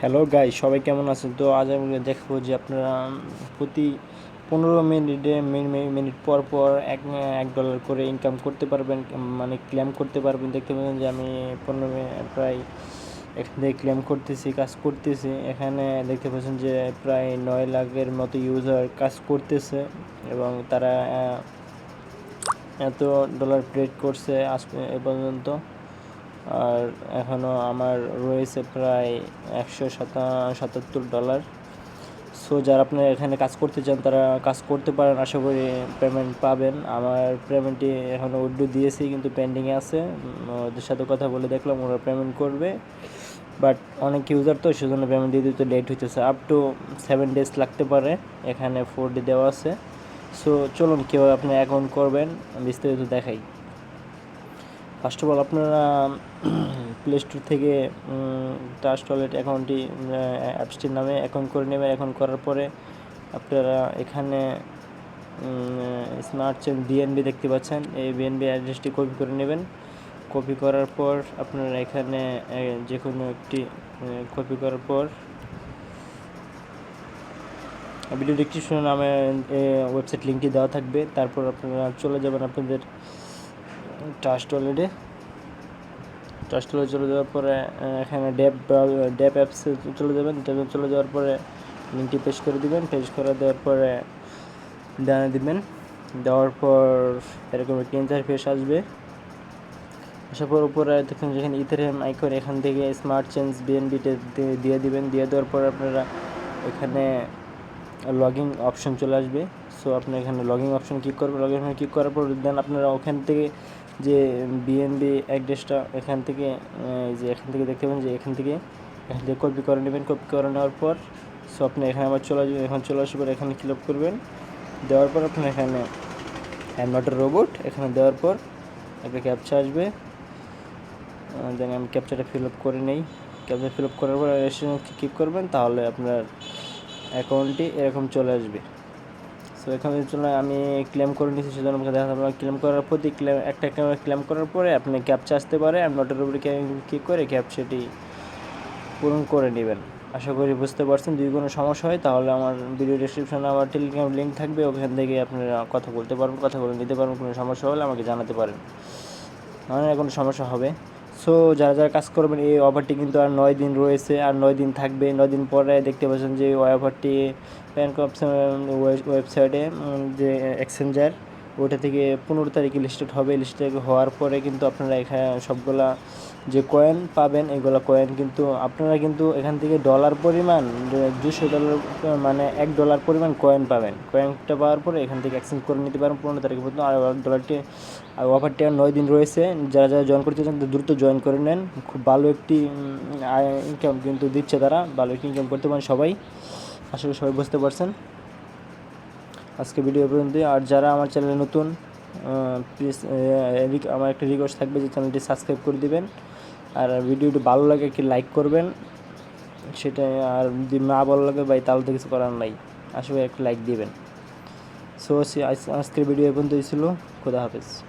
Hello guy, সবাই কেমন আছেন? তো আজ আমি দেখবো যে আপনারা প্রতি 15 মিনিটে মিনিট পর পর $1 করে ইনকাম করতে পারবেন, মানে ক্লেম করতে পারবেন। দেখতে পাচ্ছেন যে আমি 15 মিনিট প্রায় এখান থেকে ক্লেম করতেছি, কাজ করতেছি। এখানে দেখতে পাচ্ছেন যে প্রায় 9 লাখের মতো ইউজার কাজ করতেছে এবং তারা এত ডলার পেড করছে আজ এ পর্যন্ত। আর এখনও আমার রয়েছে প্রায় $177। সো যারা আপনারা এখানে কাজ করতে চান তারা কাজ করতে পারেন, আশা করি পেমেন্ট পাবেন। আমার পেমেন্টটি এখনও উইথড্র দিয়েছি, কিন্তু পেন্ডিংয়ে আছে। ওদের সাথে কথা বলে দেখলাম ওরা পেমেন্ট করবে, বাট অনেক ইউজার তো সেজন্য পেমেন্ট দিয়ে দিতে লেট হইতেছে। আপ টু 7 days লাগতে পারে, এখানে 4 day দেওয়া আছে। সো চলুন কীভাবে আপনি অ্যাকাউন্ট করবেন বিস্তারিত দেখাই। ফার্স্ট অফ অল আপনারা প্লে স্টোর থেকে ট্রাস্ট ওয়ালেট অ্যাকাউন্টটি অ্যাপসটির নামে অ্যাকাউন্ট করে নেবেন। অ্যাকাউন্ট করার পরে আপনারা এখানে স্মার্ট চেন বিএনবি দেখতে পাচ্ছেন, এই বিএনবি অ্যাড্রেসটি কপি করে নেবেন। কপি করার পর আপনারা এখানে যে কোনো একটি কপি করার পর ভিডিও ডিসক্রিপশনে নামে ওয়েবসাইট লিঙ্কটি দেওয়া থাকবে। তারপর আপনারা চলে যাবেন আপনাদের ট্রাস্ট ওয়ালেটে চলে যাওয়ার পরে এখানে ড্যাপ অ্যাপসে চলে যাবেন। ড্যাপে চলে যাওয়ার পরে লিঙ্কটি পেস্ট করে দিবেন। পেস্ট করে দেওয়ার পরে ডানে দিবেন। দেওয়ার পর এরকম একটি ইন্টারফেস আসবে। আসার পর উপরে দেখুন যেখানে ইথেরিয়াম আইকন, এখান থেকে স্মার্ট চেঞ্জ বিএনবিতে দিয়ে দিবেন। দিয়ে দেওয়ার পর আপনারা এখানে লগইন অপশন চলে আসবে। সো আপনি এখানে লগইন অপশন ক্লিক করবেন। লগইন অপশন ক্লিক করার পর দেন আপনারা ওখান থেকে যে বিএনবি অ্যাড্রেসটা এখান থেকে দেখতে পাবেন যে এখান থেকে কপি করে নেবেন। কপি করে নেওয়ার পর সো আপনি এখানে আবার চলে আসবেন। এখন চলে আসার পর এখানে ফিল আপ করবেন। দেওয়ার পর আপনি এখানে I am not a robot এখানে দেওয়ার পর একটা ক্যাপচা আসবে। দেন আমি ক্যাপচাটা ফিল আপ করে নেই। ক্যাপচা ফিল আপ করার পর রেজিস্ট্রেশন ক্লিক করবেন, তাহলে আপনার অ্যাকাউন্টটি এরকম চলে আসবে। সো এখানে চলে আমি ক্লেম করে নিয়েছি, সেজন্য আমাকে দেখা যাবে। ক্লেম করার প্রতি একটা ক্লেম করার পরে আপনি ক্যাপচা আসতে পারে, আমি নটের উপরে ক্লিক করে ক্যাপচাটি পূরণ করে নেবেন। আশা করি বুঝতে পারছেন। যদি কোনো সমস্যা হয় তাহলে আমার ভিডিও ডেসক্রিপশনে আমার টেলিগ্রাম লিঙ্ক থাকবে, ওখান থেকে আপনারা কথা বলতে পারবেন, কথা বলে নিতে পারবেন। কোনো সমস্যা হলে আমাকে জানাতে পারেন, মানে কোনো সমস্যা হবে। সো যারা কাজ করবেন, এই অফারটি কিন্তু আর 9 দিন রয়েছে, আর 9 দিন থাকবে। 9 দিন পরে দেখতে পাচ্ছেন যে ওই অফারটি ব্যাংক ওয়েবসাইটে যে এক্সচেঞ্জার ওটা থেকে 15 তারিখে লিস্টেড হবে। লিস্টেড হওয়ার পরে কিন্তু আপনারা এখানে সবগুলা যে কয়েন পাবেন, এগুলো কয়েন কিন্তু আপনারা কিন্তু এখান থেকে ডলার পরিমাণ $200, মানে $1 পরিমাণ কয়েন পাবেন। কয়েনটা পাওয়ার পরে এখান থেকে এক্সচেঞ্জ করে নিতে পারেন 15 তারিখ পর্যন্ত। আর ডলারটি আর অফারটি আর 9 দিন রয়েছে। যারা জয়েন করতে চান দ্রুত জয়েন করে নেন। খুব ভালো একটি ইনকাম কিন্তু দিচ্ছে তারা, ভালো একটি ইনকাম করতে পারেন সবাই। আশা করি সবাই বুঝতে পারছেন। আজকে ভিডিও পর্যন্ত। আর যারা আমার চ্যানেলে নতুন, প্লিজ আমার একটা রিকোয়েস্ট থাকবে যে চ্যানেলটি সাবস্ক্রাইব করে দিবেন। আর ভিডিওটি ভালো লাগে একটি লাইক করবেন, সেটাই। আর যদি না ভালো লাগে ভাই তাহলে তো কিছু করার নাই, আসলে একটা লাইক দিবেন। সো আজকের ভিডিও পর্যন্তই ছিল। খোদা হাফেজ।